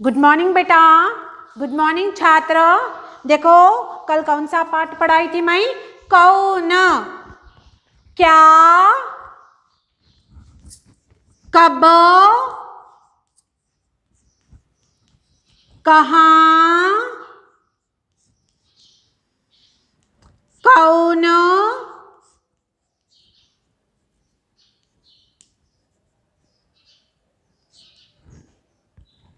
Good morning बेटा, good morning छात्र। देखो कल कौन सा पाठ पढ़ाई थी मैं? कौन, क्या, कब, कहाँ, कौन,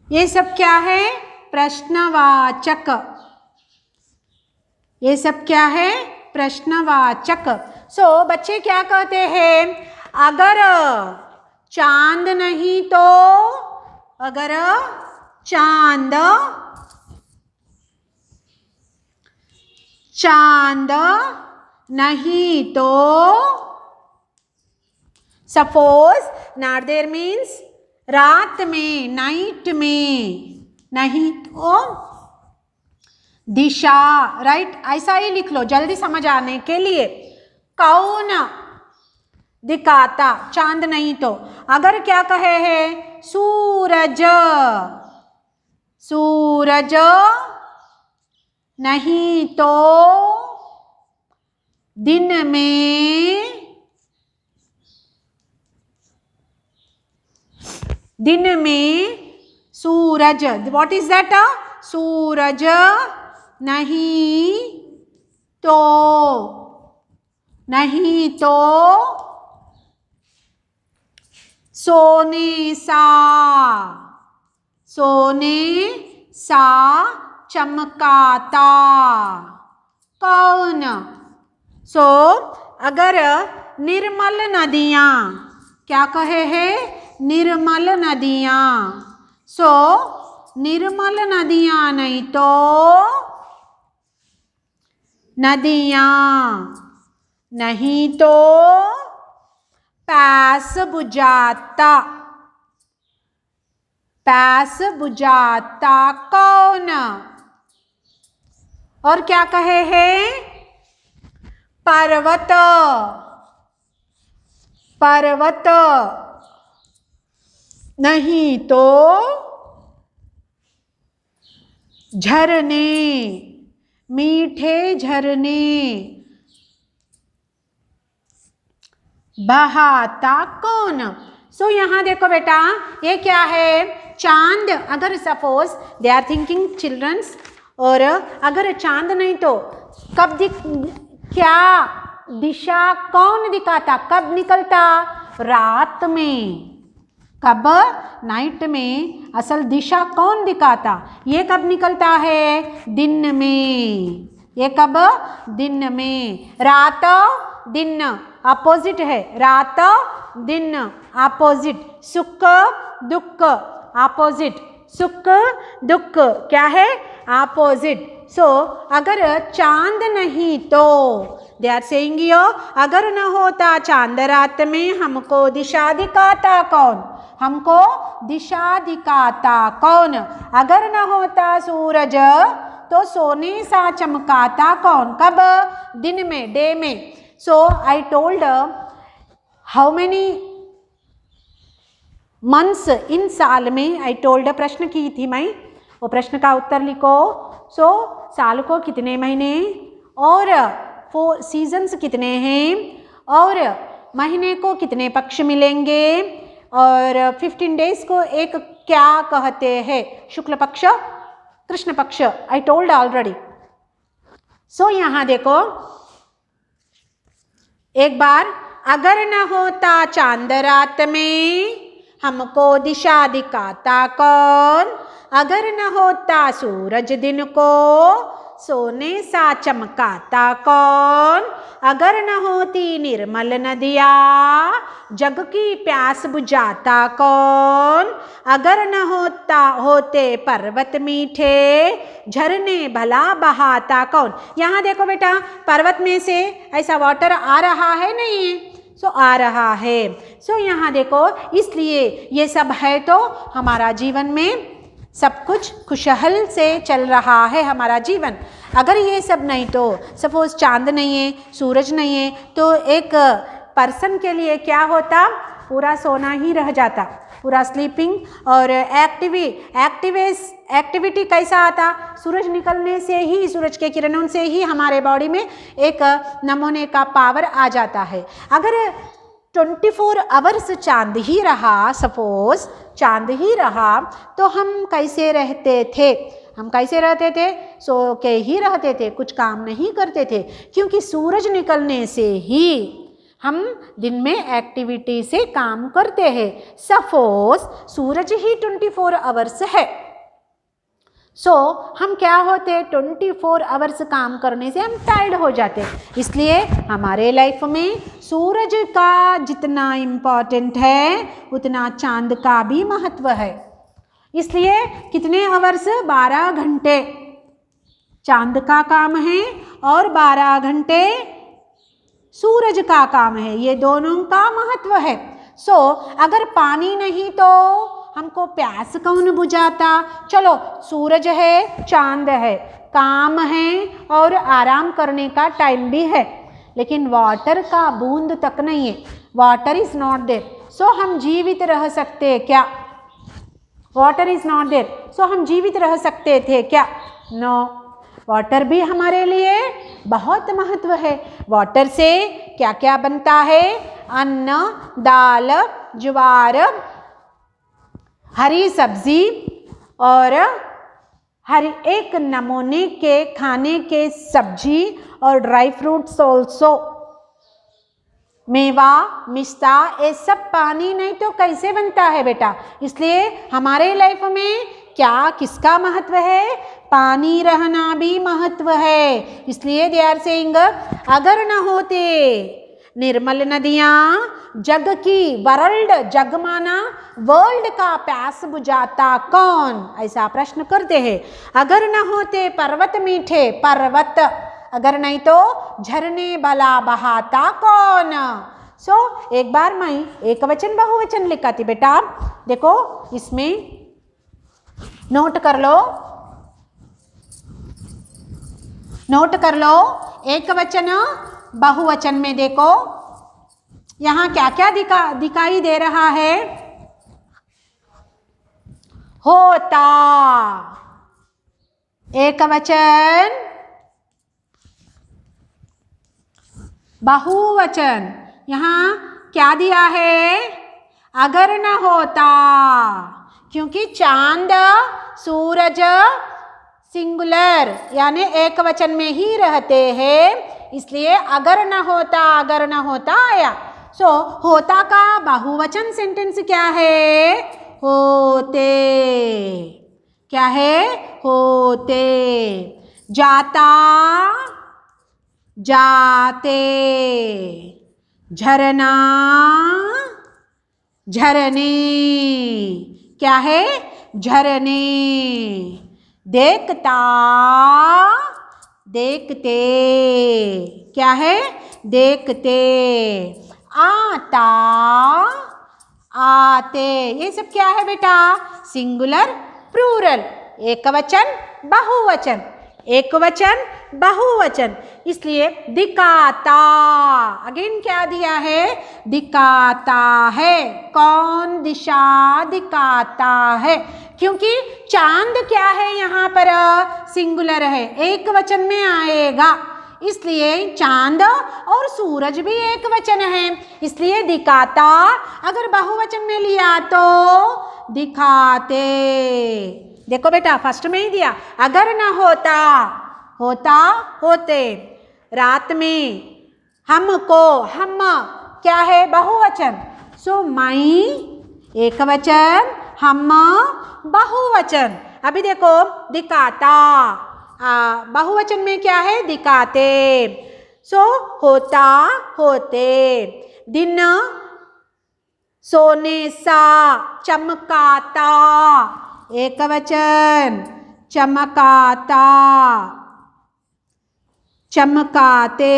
ये सब क्या है? प्रश्नवाचक। ये सब क्या है? प्रश्नवाचक। बच्चे क्या कहते हैं? अगर चांद नहीं तो, अगर चांद नहीं तो, सपोज नॉट देयर मीन्स रात में, नाइट में, नहीं तो दिशा, राइट? ऐसा ही लिख लो जल्दी समझ आने के लिए। कौन दिखाता, चांद नहीं तो। अगर क्या कहे हैं? सूरज, सूरज नहीं तो दिन में, दिन में सूरज, व्हाट इज दैट? सूरज नहीं तो, नहीं तो सोने सा, सोने सा चमकाता। कौन? अगर निर्मल नदियाँ, क्या कहे हैं? निर्मल नदियाँ। निर्मल नदियाँ नहीं तो नदियाँ, नहीं तो प्यास बुझाता, प्यास बुझाता। कौन? और क्या कहे हैं? पर्वत, पर्वत नहीं तो झरने, मीठे झरने बहाता। कौन? यहाँ देखो बेटा, ये क्या है? चांद। अगर suppose they are thinking childrens, और अगर चांद नहीं तो कब क्या दिशा कौन दिखाता? कब निकलता? रात में। कब? नाइट में। असल दिशा कौन दिखाता? ये कब निकलता है? दिन में। ये कब? दिन में। रात दिन अपोजिट है, रात दिन अपोजिट। सुख दुख अपोजिट, सुख दुख क्या है? अपोजिट। अगर चांद नहीं तो, दे आर सेइंग यो, अगर न होता चांद रात में हमको दिशा दिखाता कौन? हमको दिशा दिखाता कौन? अगर न होता सूरज तो सोने सा चमकाता कौन? कब? दिन में, डे में। I told how many months in साल में, I told प्रश्न की थी मैं, वो प्रश्न का उत्तर लिखो। साल को कितने महीने और 4 सीजन्स कितने हैं, और महीने को कितने पक्ष मिलेंगे, और 15 डेज को एक क्या कहते हैं? शुक्ल पक्ष, कृष्ण पक्ष। I told already. यहाँ देखो एक बार, अगर न होता चांद रात में हमको दिशा दिखाता कौन? अगर न होता सूरज दिन को सोने सा चमकाता कौन? अगर न होती निर्मल नदियाँ जग की प्यास बुझाता कौन? अगर न होते पर्वत मीठे झरने भला बहाता कौन? यहाँ देखो बेटा, पर्वत में से ऐसा वाटर आ रहा है नहीं? आ रहा है। यहाँ देखो, इसलिए ये सब है तो हमारा जीवन में सब कुछ खुशहाल से चल रहा है हमारा जीवन। अगर ये सब नहीं तो, सपोज चांद नहीं है, सूरज नहीं है, तो एक पर्सन के लिए क्या होता? पूरा सोना ही रह जाता। पूरा स्लीपिंग और एक्टिविटी कैसा आता, सूरज निकलने से ही, सूरज के किरणों से ही हमारे बॉडी में एक नमूने का पावर आ जाता है। अगर 24 आवर्स चांद ही रहा, सपोज चांद ही रहा, तो हम कैसे रहते थे? हम कैसे रहते थे? सो के ही रहते थे, कुछ काम नहीं करते थे, क्योंकि सूरज निकलने से ही हम दिन में एक्टिविटी से काम करते हैं। सपोज सूरज ही 24 आवर्स है, सो हम क्या होते, 24 आवर्स काम करने से हम टायर्ड हो जाते। इसलिए हमारे लाइफ में सूरज का जितना इम्पोर्टेंट है उतना चांद का भी महत्व है। इसलिए कितने आवर्स, 12 घंटे चांद का काम है और 12 घंटे सूरज का काम है, ये दोनों का महत्व है। सो अगर पानी नहीं तो हमको प्यास कौन बुझाता? चलो सूरज है, चांद है, काम है और आराम करने का टाइम भी है, लेकिन वाटर का बूंद तक नहीं है, वाटर इज नॉट देयर, सो हम जीवित रह सकते क्या? वाटर इज नॉट देयर, सो हम जीवित रह सकते थे क्या? नो, वाटर भी हमारे लिए बहुत महत्व है। वाटर से क्या क्या बनता है? अन्न, दाल, ज्वार, हरी सब्जी और हर एक नमूने के खाने के सब्जी और ड्राई फ्रूट्स ऑल्सो, मेवा, मिष्टा, ये सब पानी नहीं तो कैसे बनता है बेटा? इसलिए हमारे लाइफ में क्या किसका महत्व है? पानी रहना भी महत्व है। इसलिए दे आर सेइंग, अगर न होते निर्मल नदियाँ, जग की, वर्ल्ड, जग माना वर्ल्ड का प्यास बुझाता कौन? ऐसा प्रश्न करते हैं। अगर न होते पर्वत मीठे, पर्वत, अगर नहीं तो झरने बला बहाता कौन? सो एक बार मैं एक वचन बहुवचन लिखाती बेटा, देखो इसमें नोट कर लो, नोट कर लो। एक वचन बहुवचन में देखो यहाँ क्या क्या दिखाई दे रहा है? होता, एक वचन, बहुवचन। यहाँ क्या दिया है? अगर न होता, क्योंकि चांद, सूरज सिंगुलर यानी एक वचन में ही रहते हैं, इसलिए अगर न होता, अगर न होता आया। सो होता का बहुवचन सेंटेंस क्या है? होते। क्या है? होते। जाता, जाते, झरना, झरने, क्या है? झरने, देखता, देखते, क्या है? देखते, आता, आते, ये सब क्या है बेटा? सिंगुलर, प्लूरल, एक वचन, बहुवचन, एक वचन, बहुवचन। इसलिए दिखाता, अगेन क्या दिया है? दिखाता है। कौन दिशा दिखाता है? क्योंकि चांद क्या है यहाँ पर? सिंगुलर है, एक वचन में आएगा, इसलिए चांद और सूरज भी एक वचन है, इसलिए दिखाता। अगर बहुवचन में लिया तो दिखाते। देखो बेटा फर्स्ट में ही दिया, अगर न होता, होता, होते। रात में हमको, हम क्या है? बहुवचन, सो माई एक वचन, हम बहुवचन। अभी देखो दिखाता, बहुवचन में क्या है? दिखाते। सो होता, होते। दिन सोने सा, चमकाता, एक वचन, चमकाता, चमकाते,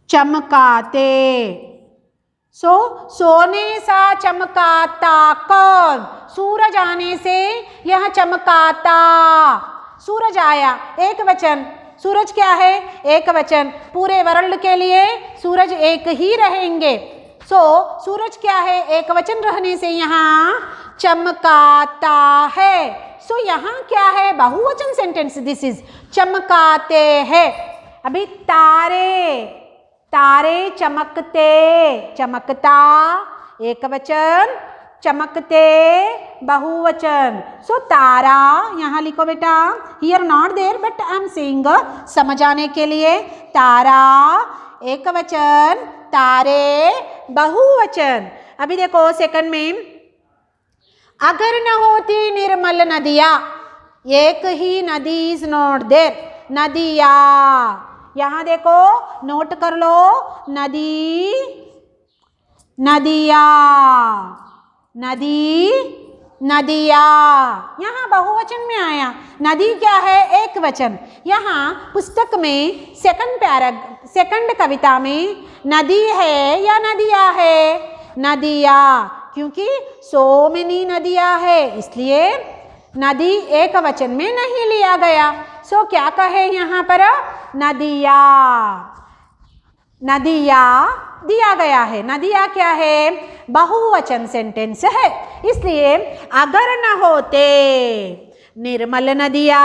चमकाते। सो सोने सा चमकाता कौन? सूरज आने से यह चमकाता, सूरज आया, एक वचन। सूरज क्या है? एक वचन। पूरे वर्ल्ड के लिए सूरज एक ही रहेंगे। सो सूरज क्या है, एक वचन रहने से यहाँ चमकाता है। सो यहाँ क्या है, बहुवचन सेंटेंस, दिस इज चमकाते हैं। अभी तारे, तारे चमकते, चमकता एक वचन, चमकते बहुवचन। सो तारा यहाँ लिखो बेटा, here not there but I am saying समझ आने के लिए, तारा एक वचन, तारे बहुवचन। अभी देखो सेकंड में, अगर न होती निर्मल नदियाँ, एक ही नदी इज नॉट देयर, नदिया, यहाँ देखो नोट कर लो, नदी, नदिया, नदी, नदिया, यहाँ बहुवचन में आया, नदी क्या है, एक वचन। यहाँ पुस्तक में सेकंड कविता में नदी है या नदिया है, नदिया, क्योंकि सो मेनी नदियाँ है, इसलिए नदी एक वचन में नहीं लिया गया। सो क्या कहे यहाँ पर, नदिया, नदिया दिया गया है। नदिया क्या है, बहुवचन सेंटेंस है, इसलिए अगर न होते निर्मल नदिया,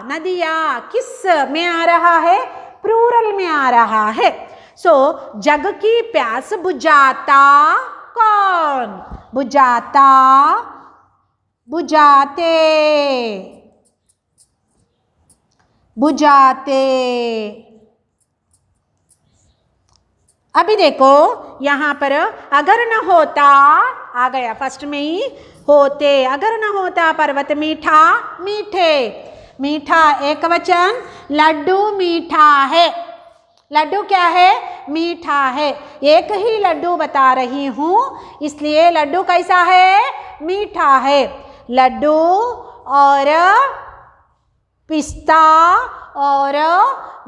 नदिया किस में आ रहा है, प्लूरल में आ रहा है। सो जग की प्यास बुझाता कौन, बुझाता, बुझाते, बुझाते। अभी देखो यहाँ पर अगर न होता आ गया, फर्स्ट में ही होते, अगर न होता पर्वत मीठा, मीठे, मीठा एक वचन, लड्डू मीठा है, लड्डू क्या है, मीठा है, एक ही लड्डू बता रही हूँ, इसलिए लड्डू कैसा है, मीठा है। लड्डू और पिस्ता और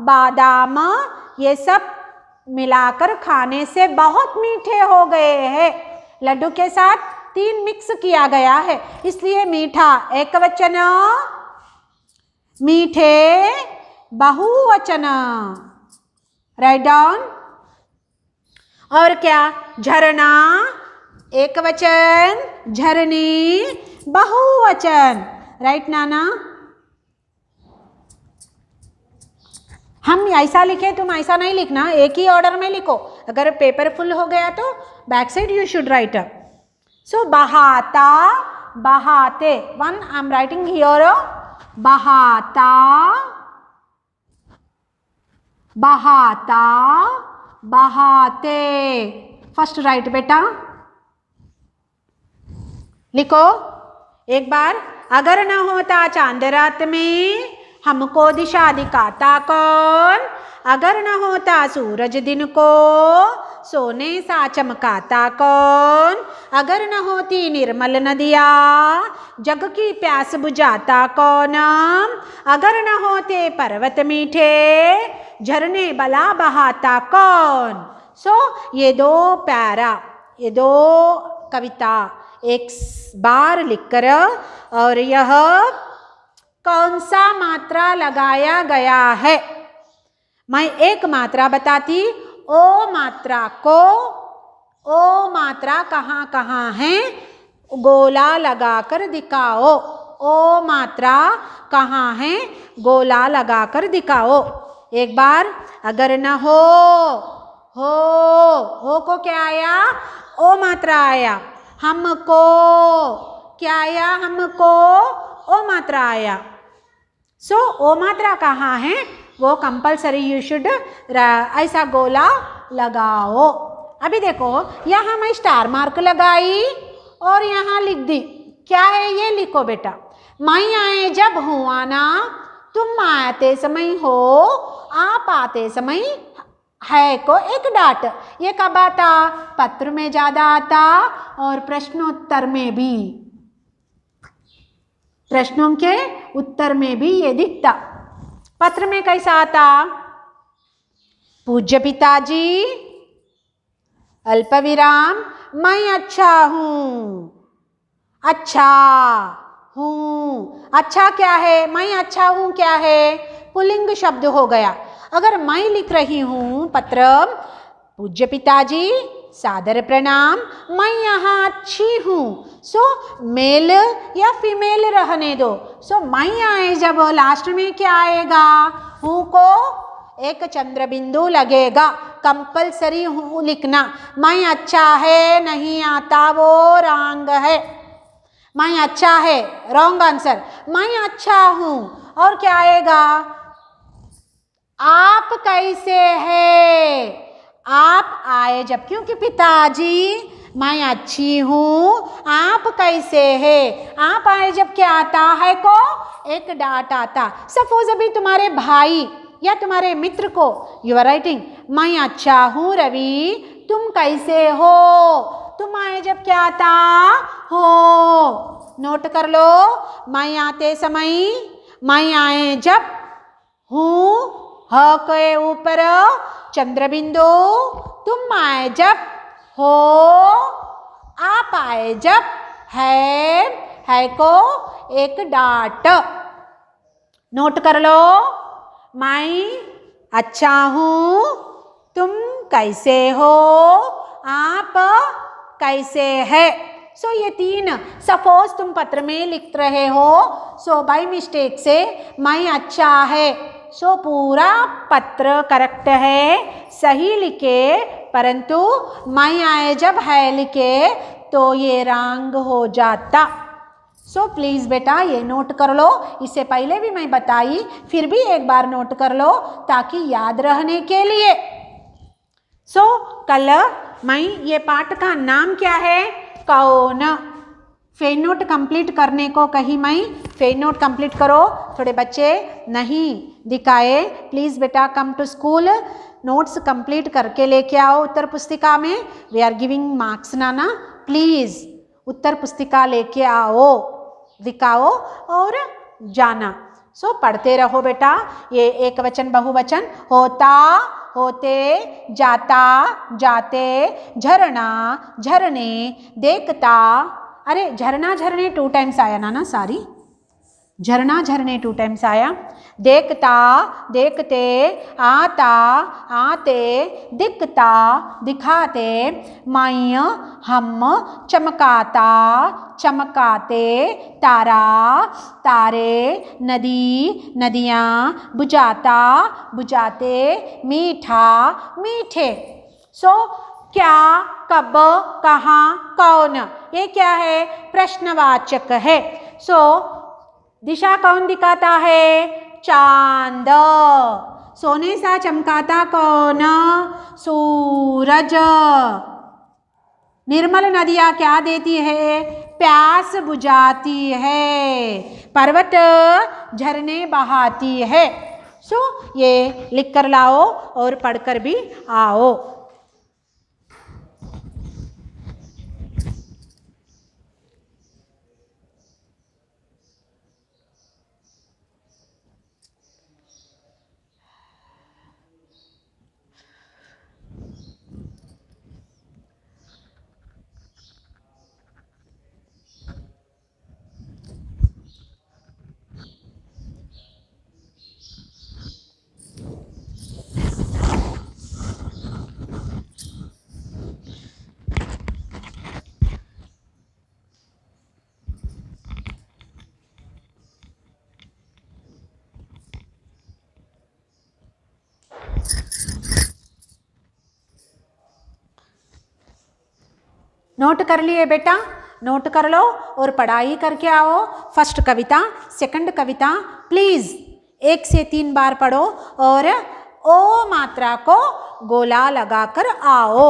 बादाम ये सब मिलाकर खाने से बहुत मीठे हो गए हैं। लड्डू के साथ 3 मिक्स किया गया है, इसलिए मीठा एक वचन, मीठे बहुवचन, राइट डाउन। और क्या, झरना एक वचन, झरने बहुवचन, राइट नाना। हम ऐसा लिखे, तुम ऐसा नहीं लिखना, एक ही ऑर्डर में लिखो, अगर पेपर फुल हो गया तो back side you should write. So बहाता, बहाते, one I am writing here, बहाता, बहाता, बहाते, फर्स्ट राइट बेटा, लिखो एक बार। अगर न होता चांद रात में हमको दिशा दिखाता कौन, अगर न होता सूरज दिन को सोने सा चमकाता कौन, अगर न होती निर्मल नदिया जग की प्यास बुझाता कौन, अगर न होते पर्वत मीठे झरने बला बहाता कौन। सो ये दो पैरा, ये दो कविता एक बार लिखकर, और यह कौन सा मात्रा लगाया गया है, मैं एक मात्रा बताती, ओ मात्रा को, ओ मात्रा कहाँ कहाँ है, गोला लगाकर दिखाओ, ओ मात्रा कहाँ है, गोला लगाकर दिखाओ। एक बार, अगर न हो को क्या आया, ओ मात्रा आया, हमको क्या आया, हमको ओ मात्रा आया। सो ओ मात्रा कहाँ है, वो कंपल्सरी यू शुड ऐसा गोला लगाओ। अभी देखो यहाँ मैं स्टार मार्क लगाई और यहाँ लिख दी, क्या है ये लिखो बेटा, मैं आए जब हूँ आना, तुम आते समय हो, आप आते समय है को एक डाट, ये कब आता, पत्र में ज़्यादा आता और प्रश्नोत्तर में भी, प्रश्नों के उत्तर में भी ये दिखता। पत्र में कैसा आता, पूज्य पिताजी अल्पविराम मैं अच्छा हूँ, अच्छा हूँ, अच्छा क्या है, मैं अच्छा हूँ क्या है, पुल्लिंग शब्द हो गया। अगर मैं लिख रही हूँ पत्र, पूज्य पिताजी सादर प्रणाम, मैं यहाँ अच्छी हूँ। सो मेल या फीमेल रहने दो। सो मैं आए जब लास्ट में क्या आएगा, हूँ को एक चंद्र बिंदु लगेगा, कंपलसरी हूँ लिखना। मैं अच्छा है नहीं आता वो रॉन्ग है। मैं अच्छा है रॉन्ग आंसर, मैं अच्छा हूँ। और क्या आएगा, आप कैसे है, आप आए जब, क्योंकि पिताजी मैं अच्छी हूँ, आप कैसे है, आप आए जब क्या आता है को एक डाट आता। सपोज अभी तुम्हारे भाई या तुम्हारे मित्र को यू आर राइटिंग मैं अच्छा हूँ रवि, तुम कैसे हो, तुम आए जब क्या आता हो। नोट कर लो, मैं आते समय, मैं आए जब, हूँ ह के ऊपर चंद्र बिंदु, तुम आए जब, हो, आप आए जब, है को एक डाट। नोट कर लो, मैं अच्छा हूँ, तुम कैसे हो, आप कैसे है। सो ये तीन, सपोज तुम पत्र में लिख रहे हो, सो बाय मिस्टेक से मैं अच्छा है, सो पूरा पत्र करेक्ट है, सही लिखे, परंतु मैं आए जब है लिखे तो ये रॉन्ग हो जाता। सो प्लीज़ बेटा ये नोट कर लो, इससे पहले भी मैं बताई, फिर भी एक बार नोट कर लो ताकि याद रहने के लिए। सो कल मैं ये पाठ का नाम क्या है, कौन। फेन नोट कंप्लीट करने को कही मैं, फेन नोट कंप्लीट करो। थोड़े बच्चे नहीं दिखाए, प्लीज़ बेटा come to school, notes complete करके लेके आओ उत्तर पुस्तिका में। वी आर गिविंग मार्क्स नाना, प्लीज़ उत्तर पुस्तिका लेके आओ, दिखाओ और जाना। सो पढ़ते रहो बेटा। ये एक वचन बहुवचन, होता होते, जाता जाते, झरना झरने, देखता, अरे झरना झरने 2 टाइम्स आया ना सॉरी, झरना झरने 2 टाइम्स आया, देखता देखते, आता आते, दिखता दिखाते, मैं हम, चमकाता चमकाते, तारा तारे, नदी नदियाँ, बुझाता बुझाते, मीठा मीठे। सो क्या, कब, कहाँ, कौन, ये क्या है, प्रश्नवाचक है। सो दिशा कौन दिखाता है, चांद। सोने सा चमकाता कौन, सूरज। निर्मल नदियाँ क्या देती है, प्यास बुझाती है। पर्वत झरने बहाती है। सो ये लिख कर लाओ और पढ़कर भी आओ। नोट कर लिए बेटा, नोट कर लो और पढ़ाई करके आओ। First Kavita, second Kavita please 1 से 3 बार पढ़ो और ओ मात्रा को गोला लगाकर आओ।